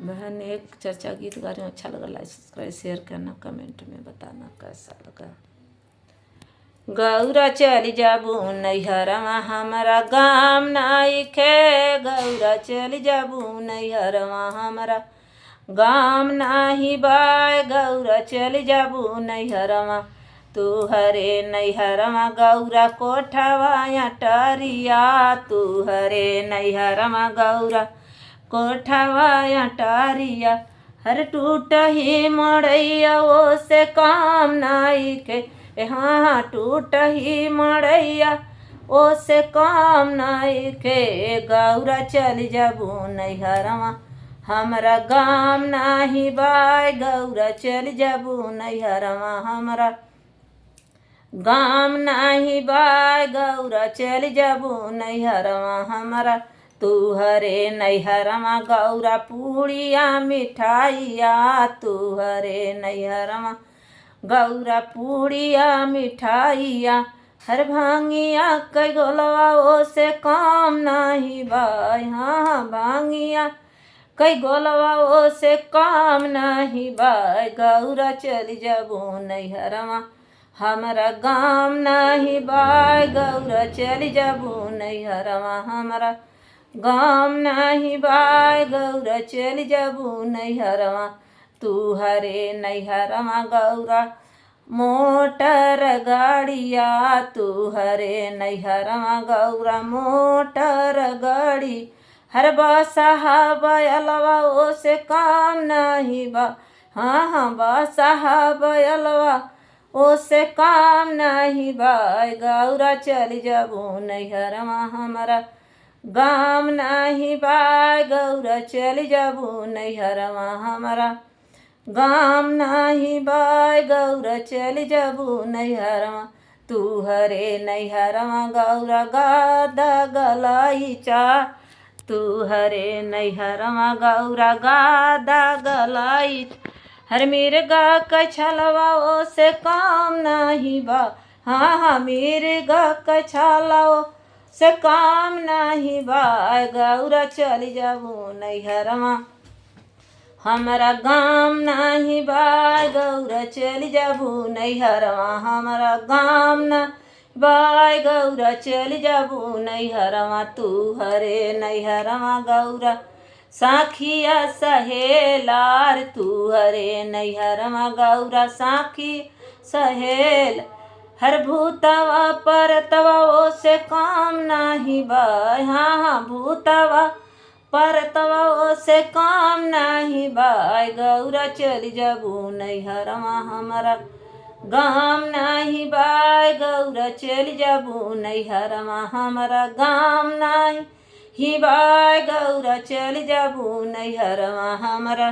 बहन एक चर्चा गीत गा रही हूँ, अच्छा लगा लाइक सब्सक्राइब शेयर करना, कमेंट में बताना कैसा लगा। गौरा चली जाबू नैहरवा हमारा गाम नाइखे, गौरा चली जाबू नैहरवा हमारा गाम नाही बाय, गौरा चली जाबू नैहरवा तू हरे नैहरवा गौरा कोठवा अटरिया, तू हरे नैहरवा गौरा कोठवा अटरिया, हर टूट ही मड़ैया वो से काम नाइखे, हाँ टूट ही मड़ैया ओ से काम नाइखे, गौरा चल जाबू नैहरवा हमरा गाम नाही बाय, गौरा चल जाबू नैहरवा हमरा गाम नाही बाय, गौरा चल जाबू नैहरवा हमरा तू हरे नैहरवा गौरा पूड़िया मिठाइया, तू हरे नैहरवा गौरा पूड़िया मिठाइया, हर भांगिया कई गोलवा ओ से काम नाही बाय, हाँ भांगिया कई गोलवा ओ से काम नाही बाय, गौरा चली जाबू नैहरवा हमरा गाम नाही बाय, गौरा चली जाबू नैहरवा हमरा गाम नाही बाय, गौरा चली जाबू नैहरवा तू हरे नैहरवा गौरा मोटर गाड़िया, तू हरे नैहरवा गौरा मोटर गाड़ी, हर बसहा बयलवा ओ से काम नाही बा, हाँ बसहा बयलवा ओ से काम नाही बाय, गौरा चली जाबू नैहरवा हमारा गाम नाही बाय, गौरा चली जाबू नैहरवा हमारा गाम नाही बाय, गौरा चली जाबू नैहरवा तू हरे नैहरवा गौरा गादा गलाइचा, तू हरे नैहरवा गौरा गादा गलाई, हर मिर्गा कछलवा ओ से काम नाही बा, हाँ मिर्गा कछलवा से काम नाही बाय, गौरा चली जाबू नैहरवा हमारा गाम नाही बाय, गौरा चली जाबू नैहरवा हमारा गाम ना बाय, गौरा चली जाबू नैहरवा तू हरे नैहरवा गौरा साखिया सहेलार, तू हरे नैहरवा गौरा साखी सहेल, हर भूतवा परतवा ओ से काम नाही बाय, हाँ भूतवा परतवा ओ से काम नाही बाय, गौरा चली जाबू नैहरवा हमारा गाम नाही बाय, गौरा चली जाबू नैहरवा हमारा गाम नाही बाय, गौरा चली जाबू नैहरवा हमारा